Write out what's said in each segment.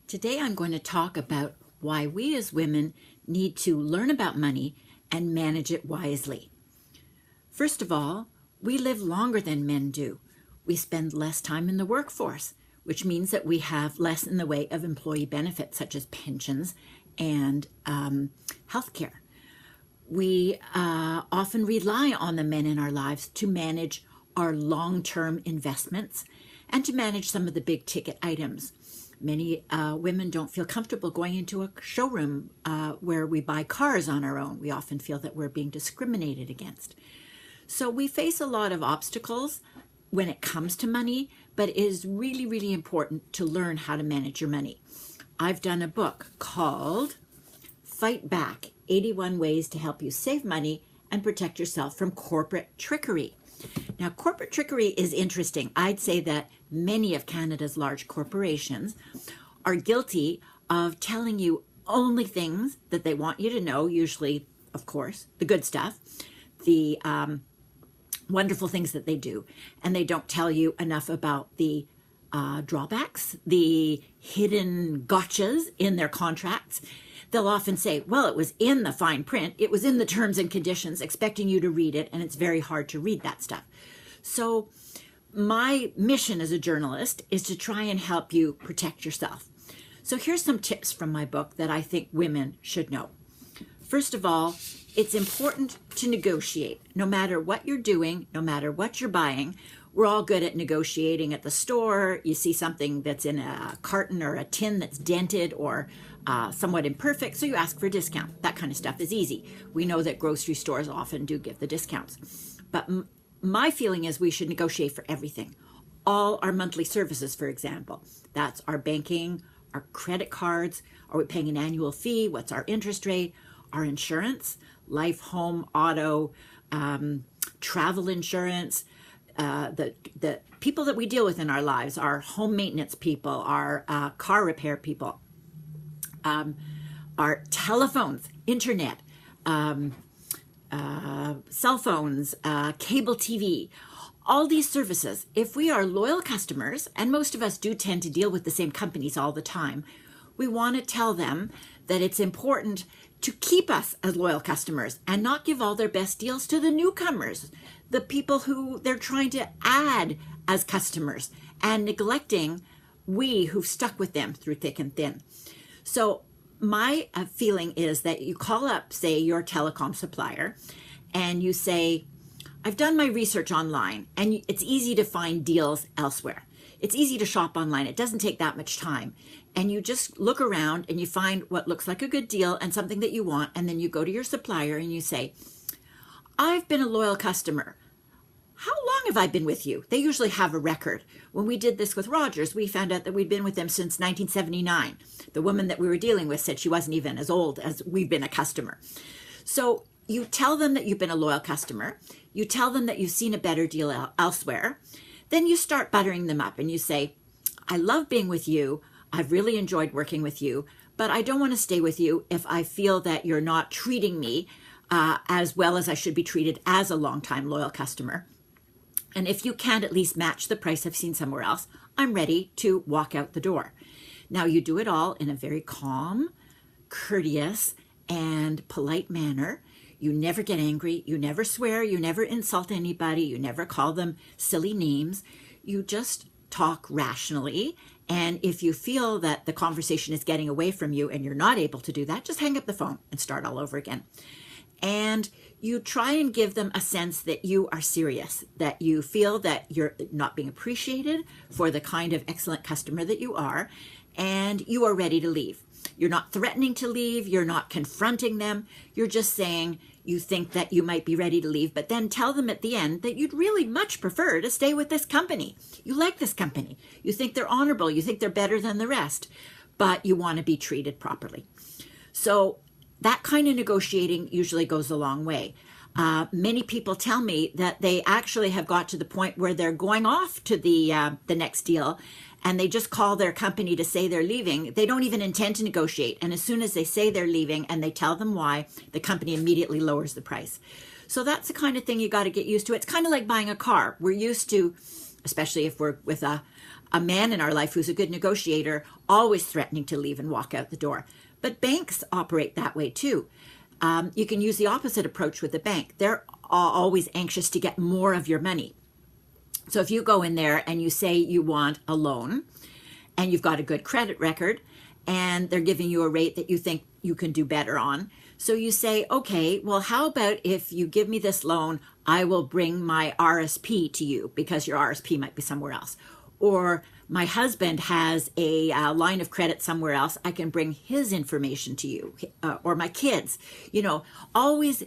Today I'm going to talk about why we as women need to learn about money and manage it wisely. First of all, we live longer than men do. We spend less time in the workforce, which means that we have less in the way of employee benefits such as pensions and health care. We often rely on the men in our lives to manage our long-term investments and to manage some of the big ticket items. Many women don't feel comfortable going into a showroom where we buy cars on our own. We often feel that we're being discriminated against. So we face a lot of obstacles when it comes to money, but it is really, really important to learn how to manage your money. I've done a book called Fight Back: 81 Ways to Help You Save Money and Protect Yourself from Corporate Trickery. Now, corporate trickery is interesting. I'd say that many of Canada's large corporations are guilty of telling you only things that they want you to know, usually, of course, the good stuff, the wonderful things that they do, and they don't tell you enough about the drawbacks, the hidden gotchas in their contracts. They'll often say, well, it was in the fine print, it was in the terms and conditions, expecting you to read it, and it's very hard to read that stuff. So my mission as a journalist is to try and help you protect yourself. So here's some tips from my book that I think women should know. First of all, it's important to negotiate. No matter what you're doing, no matter what you're buying, we're all good at negotiating at the store. You see something that's in a carton or a tin that's dented or somewhat imperfect, so you ask for a discount. That kind of stuff is easy. We know that grocery stores often do give the discounts. But my feeling is we should negotiate for everything. All our monthly services, for example. That's our banking, our credit cards. Are we paying an annual fee? What's our interest rate? Our insurance, life, home, auto, travel insurance. The people that we deal with in our lives, our home maintenance people, our car repair people, our telephones, internet, cell phones, cable TV, all these services. If we are loyal customers, and most of us do tend to deal with the same companies all the time, we want to tell them that it's important to keep us as loyal customers and not give all their best deals to the newcomers, the people who they're trying to add as customers, and neglecting we who've stuck with them through thick and thin. So my feeling is that you call up, say, your telecom supplier, and you say, I've done my research online, and it's easy to find deals elsewhere. It's easy to shop online. It doesn't take that much time. And you just look around and you find what looks like a good deal and something that you want, and then you go to your supplier and you say, I've been a loyal customer. How long have I been with you? They usually have a record. When we did this with Rogers, we found out that we'd been with them since 1979. The woman that we were dealing with said she wasn't even as old as we've been a customer. So you tell them that you've been a loyal customer. You tell them that you've seen a better deal elsewhere. Then you start buttering them up and you say, I love being with you. I've really enjoyed working with you, but I don't want to stay with you if I feel that you're not treating me as well as I should be treated as a longtime loyal customer. And if you can't at least match the price I've seen somewhere else, I'm ready to walk out the door. Now, you do it all in a very calm, courteous, and polite manner. You never get angry. You never swear. You never insult anybody. You never call them silly names. You just talk rationally. And if you feel that the conversation is getting away from you and you're not able to do that, just hang up the phone and start all over again. And you try and give them a sense that you are serious, that you feel that you're not being appreciated for the kind of excellent customer that you are, and you are ready to leave. You're not threatening to leave. You're not confronting them. You're just saying you think that you might be ready to leave, but then tell them at the end that you'd really much prefer to stay with this company. You like this company. You think they're honorable. You think they're better than the rest, but you want to be treated properly. So that kind of negotiating usually goes a long way. Many people tell me that they actually have got to the point where they're going off to the next deal, and they just call their company to say they're leaving. They don't even intend to negotiate. And as soon as they say they're leaving and they tell them why, the company immediately lowers the price. So that's the kind of thing you got to get used to. It's kind of like buying a car. We're used to, especially if we're with a a man in our life who's a good negotiator, always threatening to leave and walk out the door. But banks operate that way too. You can use the opposite approach with the bank. They're always anxious to get more of your money. So if you go in there and you say you want a loan and you've got a good credit record and they're giving you a rate that you think you can do better on, so you say, okay, well, how about if you give me this loan, I will bring my RSP to you because your RSP might be somewhere else. Or my husband has a line of credit somewhere else, I can bring his information to you. Or my kids, always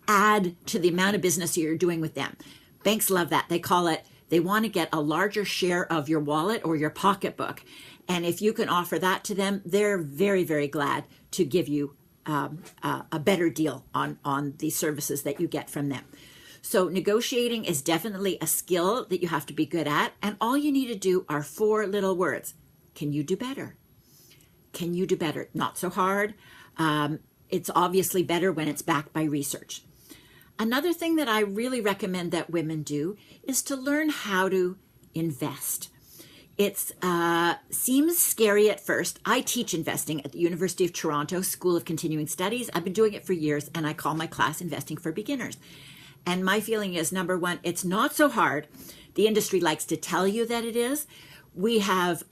add to the amount of business you're doing with them. Banks love that. They want to get a larger share of your wallet or your pocketbook. And if you can offer that to them, they're very, very glad to give you a better deal on the services that you get from them. So negotiating is definitely a skill that you have to be good at. And all you need to do are 4 little words. Can you do better? Can you do better? Not so hard. It's obviously better when it's backed by research. Another thing that I really recommend that women do is to learn how to invest. It seems scary at first. I teach investing at the University of Toronto School of Continuing Studies. I've been doing it for years, and I call my class Investing for Beginners. And my feeling is, number one, it's not so hard. The industry likes to tell you that it is. We have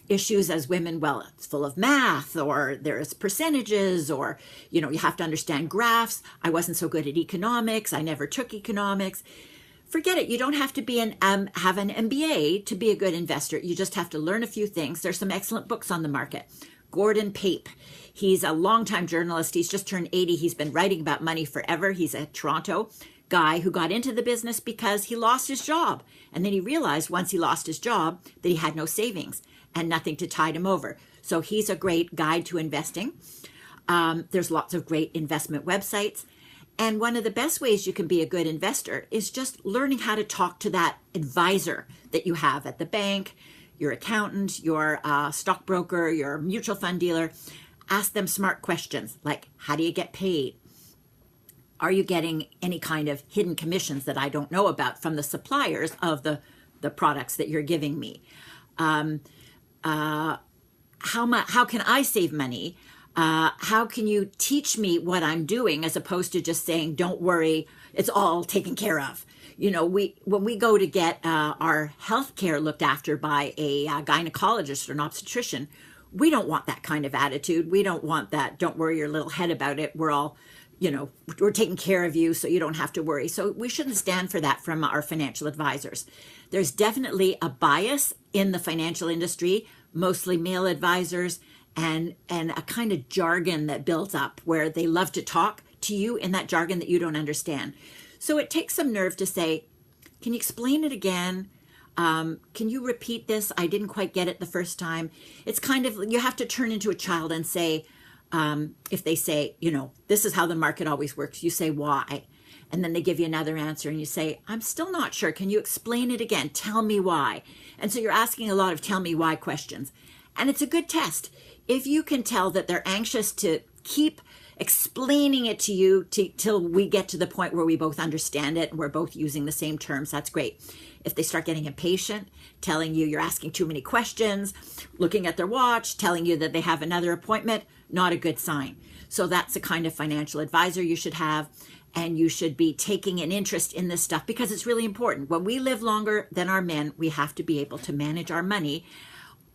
issues as women, well, it's full of math, or there's percentages, or, you have to understand graphs. I wasn't so good at economics. I never took economics. Forget it. You don't have to be have an MBA to be a good investor. You just have to learn a few things. There's some excellent books on the market. Gordon Pape, he's a longtime journalist. He's just turned 80. He's been writing about money forever. He's a Toronto guy who got into the business because he lost his job. And then he realized once he lost his job that he had no savings and nothing to tide him over. So he's a great guide to investing. There's lots of great investment websites. And one of the best ways you can be a good investor is just learning how to talk to that advisor that you have at the bank, your accountant, your stockbroker, your mutual fund dealer. Ask them smart questions like, how do you get paid? Are you getting any kind of hidden commissions that I don't know about from the suppliers of the products that you're giving me? How can I save money? How can you teach me what I'm doing as opposed to just saying, don't worry, it's all taken care of? When we go to get our health care looked after by a gynecologist or an obstetrician, we don't want that kind of attitude. We don't want that, don't worry your little head about it. We're all, we're taking care of you so you don't have to worry. So we shouldn't stand for that from our financial advisors. There's definitely a bias in the financial industry, mostly male advisors, and a kind of jargon that builds up where they love to talk to you in that jargon that you don't understand. So it takes some nerve to say, can you explain it again? Can you repeat this? I didn't quite get it the first time. It's kind of, you have to turn into a child and say, if they say, this is how the market always works, you say, why? And then they give you another answer and you say, I'm still not sure. Can you explain it again? Tell me why. And so you're asking a lot of tell me why questions. And it's a good test. If you can tell that they're anxious to keep explaining it to you till we get to the point where we both understand it and we're both using the same terms, that's great. If they start getting impatient, telling you you're asking too many questions, looking at their watch, telling you that they have another appointment, not a good sign. So that's the kind of financial advisor you should have, and you should be taking an interest in this stuff because it's really important. When we live longer than our men, we have to be able to manage our money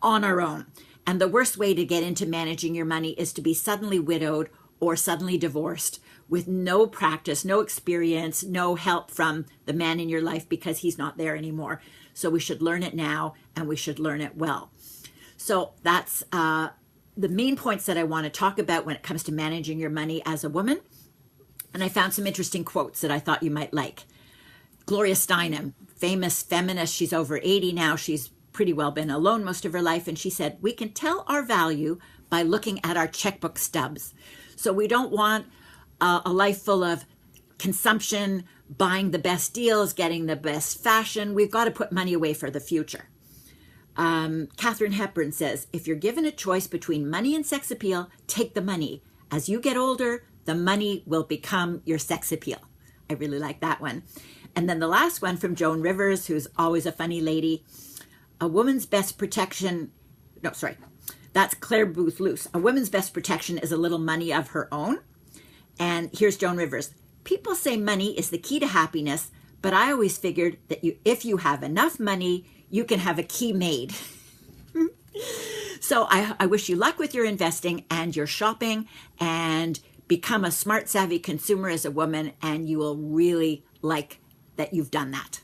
on our own. And the worst way to get into managing your money is to be suddenly widowed or suddenly divorced with no practice, no experience, no help from the man in your life because he's not there anymore. So we should learn it now, and we should learn it well. So that's the main points that I want to talk about when it comes to managing your money as a woman. And I found some interesting quotes that I thought you might like. Gloria Steinem, famous feminist, she's over 80 now. She's pretty well been alone most of her life. And she said, we can tell our value by looking at our checkbook stubs. So we don't want a life full of consumption, buying the best deals, getting the best fashion. We've got to put money away for the future. Katharine Hepburn says, if you're given a choice between money and sex appeal, take the money. As you get older, the money will become your sex appeal. I really like that one. And then the last one from Joan Rivers, who's always a funny lady. A woman's best protection, no, sorry, that's Claire Booth Luce. A woman's best protection is a little money of her own. And here's Joan Rivers. People say money is the key to happiness, but I always figured that if you have enough money, you can have a key made. So I wish you luck with your investing and your shopping, and become a smart, savvy consumer as a woman, and you will really like that you've done that.